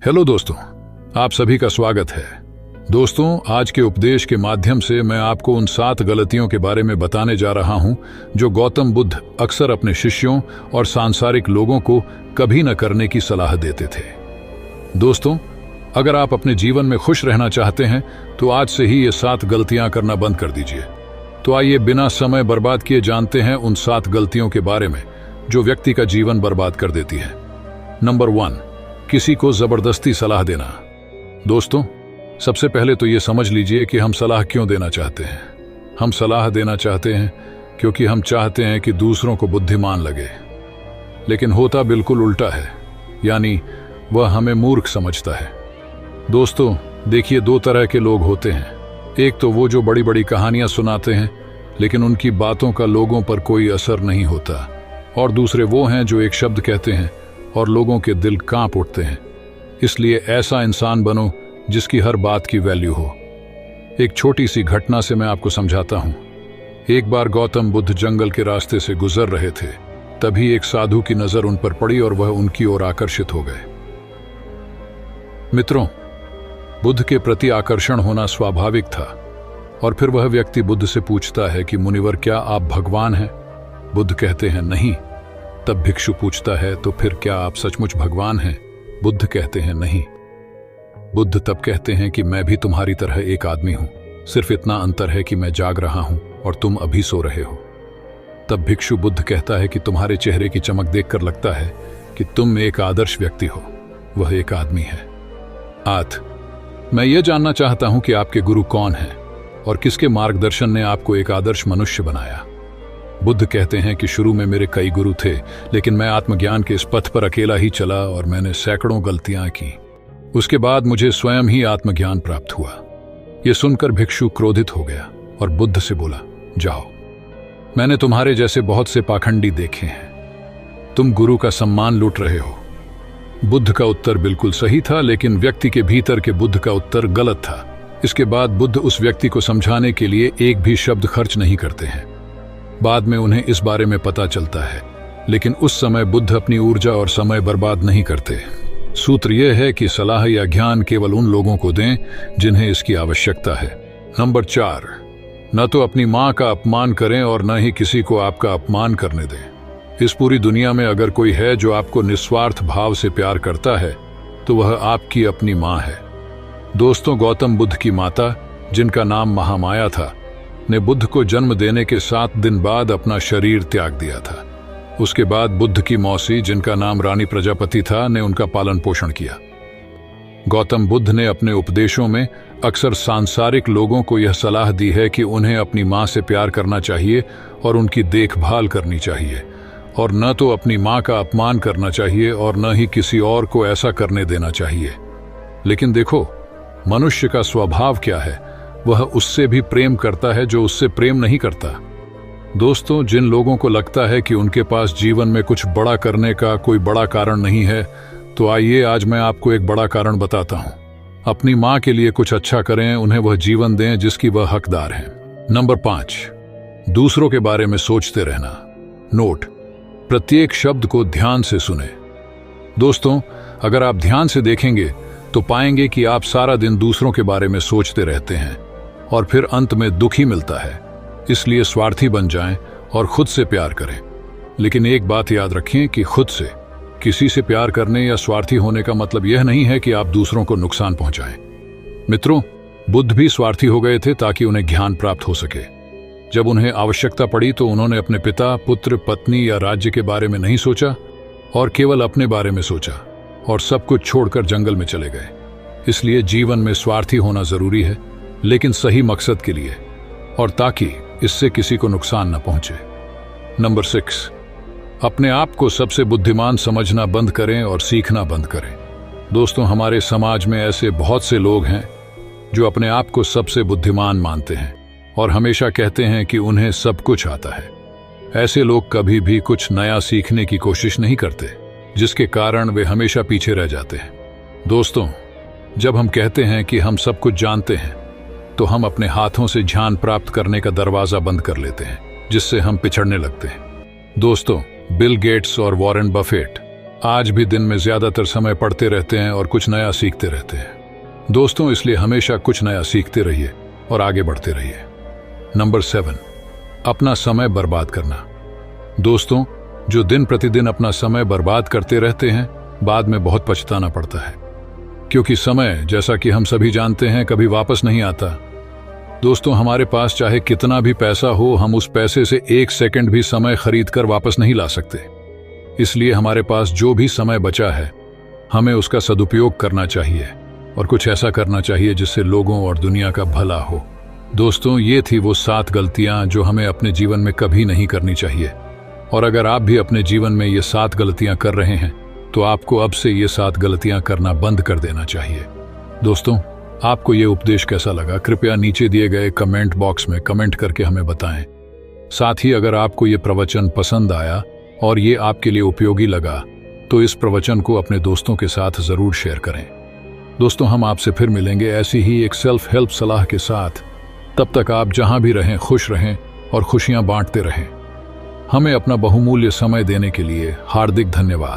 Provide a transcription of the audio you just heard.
Hello दोस्तों, आप सभी का स्वागत है। दोस्तों, आज के उपदेश के माध्यम से मैं आपको उन 7 गलतियों के बारे में बताने जा रहा हूं जो गौतम बुद्ध अक्सर अपने शिष्यों और सांसारिक लोगों को कभी न करने की सलाह देते थे। दोस्तों, अगर आप अपने जीवन में खुश रहना चाहते हैं तो आज से ही ये 7 गलतियां करना बंद कर दीजिए। तो आइए बिना समय बर्बाद किए जानते हैं उन 7 गलतियों के बारे में जो व्यक्ति का जीवन बर्बाद कर देती है। नंबर 1, किसी को जबरदस्ती सलाह देना। दोस्तों, सबसे पहले तो ये समझ लीजिए कि हम सलाह क्यों देना चाहते हैं। हम सलाह देना चाहते हैं क्योंकि हम चाहते हैं कि दूसरों को बुद्धिमान लगे, लेकिन होता बिल्कुल उल्टा है, यानी वह हमें मूर्ख समझता है। दोस्तों, देखिए, 2 तरह के लोग होते हैं। एक तो वो जो बड़ी बड़ी कहानियां सुनाते हैं लेकिन उनकी बातों का लोगों पर कोई असर नहीं होता, और दूसरे वो हैं जो एक शब्द कहते हैं और लोगों के दिल कांप उठते हैं। इसलिए ऐसा इंसान बनो जिसकी हर बात की वैल्यू हो। एक छोटी सी घटना से मैं आपको समझाता हूं। एक बार गौतम बुद्ध जंगल के रास्ते से गुजर रहे थे। तभी एक साधु की नजर उन पर पड़ी और वह उनकी ओर आकर्षित हो गए। मित्रों, बुद्ध के प्रति आकर्षण होना स्वाभाविक था, और फिर वह व्यक्ति बुद्ध से पूछता है कि मुनिवर, क्या आप भगवान हैं? बुद्ध कहते हैं नहीं। तब भिक्षु पूछता है, तो फिर क्या आप सचमुच भगवान हैं? बुद्ध कहते हैं नहीं। बुद्ध तब कहते हैं कि मैं भी तुम्हारी तरह एक आदमी हूं, सिर्फ इतना अंतर है कि मैं जाग रहा हूं और तुम अभी सो रहे हो। तब भिक्षु बुद्ध कहता है कि तुम्हारे चेहरे की चमक देखकर लगता है कि तुम एक आदर्श व्यक्ति हो, वह एक आदमी है। मैं ये जानना चाहता हूं कि आपके गुरु कौन हैं और किसके मार्गदर्शन ने आपको एक आदर्श मनुष्य बनाया। बुद्ध कहते हैं कि शुरू में मेरे कई गुरु थे, लेकिन मैं आत्मज्ञान के इस पथ पर अकेला ही चला और मैंने सैकड़ों गलतियां की। उसके बाद मुझे स्वयं ही आत्मज्ञान प्राप्त हुआ। यह सुनकर भिक्षु क्रोधित हो गया और बुद्ध से बोला, जाओ, मैंने तुम्हारे जैसे बहुत से पाखंडी देखे हैं, तुम गुरु का सम्मान लूट रहे हो। बुद्ध का उत्तर बिल्कुल सही था, लेकिन व्यक्ति के भीतर के बुद्ध का उत्तर गलत था। इसके बाद बुद्ध उस व्यक्ति को समझाने के लिए एक भी शब्द खर्च नहीं करते हैं। बाद में उन्हें इस बारे में पता चलता है, लेकिन उस समय बुद्ध अपनी ऊर्जा और समय बर्बाद नहीं करते। सूत्र यह है कि सलाह या ज्ञान केवल उन लोगों को दें जिन्हें इसकी आवश्यकता है। नंबर 4, न तो अपनी मां का अपमान करें और न ही किसी को आपका अपमान करने दें। इस पूरी दुनिया में अगर कोई है जो आपको निस्वार्थ भाव से प्यार करता है तो वह आपकी अपनी मां है। दोस्तों, गौतम बुद्ध की माता, जिनका नाम महामाया था, ने बुद्ध को जन्म देने के 7 दिन बाद अपना शरीर त्याग दिया था। उसके बाद बुद्ध की मौसी, जिनका नाम रानी प्रजापति था, ने उनका पालन पोषण किया। गौतम बुद्ध ने अपने उपदेशों में अक्सर सांसारिक लोगों को यह सलाह दी है कि उन्हें अपनी मां से प्यार करना चाहिए और उनकी देखभाल करनी चाहिए, और न तो अपनी मां का अपमान करना चाहिए और न ही किसी और को ऐसा करने देना चाहिए। लेकिन देखो, मनुष्य का स्वभाव क्या है, वह उससे भी प्रेम करता है जो उससे प्रेम नहीं करता। दोस्तों, जिन लोगों को लगता है कि उनके पास जीवन में कुछ बड़ा करने का कोई बड़ा कारण नहीं है, तो आइए आज मैं आपको एक बड़ा कारण बताता हूं। अपनी मां के लिए कुछ अच्छा करें, उन्हें वह जीवन दें जिसकी वह हकदार है। नंबर 5, दूसरों के बारे में सोचते रहना। नोट, प्रत्येक शब्द को ध्यान से सुने। दोस्तों, अगर आप ध्यान से देखेंगे तो पाएंगे कि आप सारा दिन दूसरों के बारे में सोचते रहते हैं और फिर अंत में दुख ही मिलता है। इसलिए स्वार्थी बन जाएं और खुद से प्यार करें। लेकिन एक बात याद रखें कि खुद से किसी से प्यार करने या स्वार्थी होने का मतलब यह नहीं है कि आप दूसरों को नुकसान पहुंचाएं। मित्रों, बुद्ध भी स्वार्थी हो गए थे ताकि उन्हें ज्ञान प्राप्त हो सके। जब उन्हें आवश्यकता पड़ी तो उन्होंने अपने पिता, पुत्र, पत्नी या राज्य के बारे में नहीं सोचा और केवल अपने बारे में सोचा और सब कुछ छोड़कर जंगल में चले गए। इसलिए जीवन में स्वार्थी होना जरूरी है, लेकिन सही मकसद के लिए, और ताकि इससे किसी को नुकसान न पहुंचे। नंबर 6, अपने आप को सबसे बुद्धिमान समझना बंद करें और सीखना बंद करें। दोस्तों, हमारे समाज में ऐसे बहुत से लोग हैं जो अपने आप को सबसे बुद्धिमान मानते हैं और हमेशा कहते हैं कि उन्हें सब कुछ आता है। ऐसे लोग कभी भी कुछ नया सीखने की कोशिश नहीं करते, जिसके कारण वे हमेशा पीछे रह जाते हैं। दोस्तों, जब हम कहते हैं कि हम सब कुछ जानते हैं तो हम अपने हाथों से ज्ञान प्राप्त करने का दरवाजा बंद कर लेते हैं, जिससे हम पिछड़ने लगते हैं। दोस्तों, बिल गेट्स और वॉरेन बफेट आज भी दिन में ज्यादातर समय पढ़ते रहते हैं और कुछ नया सीखते रहते हैं। दोस्तों, इसलिए हमेशा कुछ नया सीखते रहिए और आगे बढ़ते रहिए। नंबर 7, अपना समय बर्बाद करना। दोस्तों, जो दिन प्रतिदिन अपना समय बर्बाद करते रहते हैं, बाद में बहुत पछताना पड़ता है, क्योंकि समय, जैसा कि हम सभी जानते हैं, कभी वापस नहीं आता। दोस्तों, हमारे पास चाहे कितना भी पैसा हो, हम उस पैसे से 1 सेकंड भी समय खरीद कर वापस नहीं ला सकते। इसलिए हमारे पास जो भी समय बचा है, हमें उसका सदुपयोग करना चाहिए और कुछ ऐसा करना चाहिए जिससे लोगों और दुनिया का भला हो। दोस्तों, ये थी वो 7 गलतियां जो हमें अपने जीवन में कभी नहीं करनी चाहिए। और अगर आप भी अपने जीवन में ये 7 गलतियां कर रहे हैं, तो आपको अब से ये 7 गलतियां करना बंद कर देना चाहिए। दोस्तों, आपको ये उपदेश कैसा लगा? कृपया नीचे दिए गए कमेंट बॉक्स में कमेंट करके हमें बताएं। साथ ही अगर आपको ये प्रवचन पसंद आया और ये आपके लिए उपयोगी लगा, तो इस प्रवचन को अपने दोस्तों के साथ जरूर शेयर करें। दोस्तों, हम आपसे फिर मिलेंगे ऐसी ही एक सेल्फ हेल्प सलाह के साथ। तब तक आप जहां भी रहें, खुश रहें और खुशियां बांटते रहें। हमें अपना बहुमूल्य समय देने के लिए हार्दिक धन्यवाद।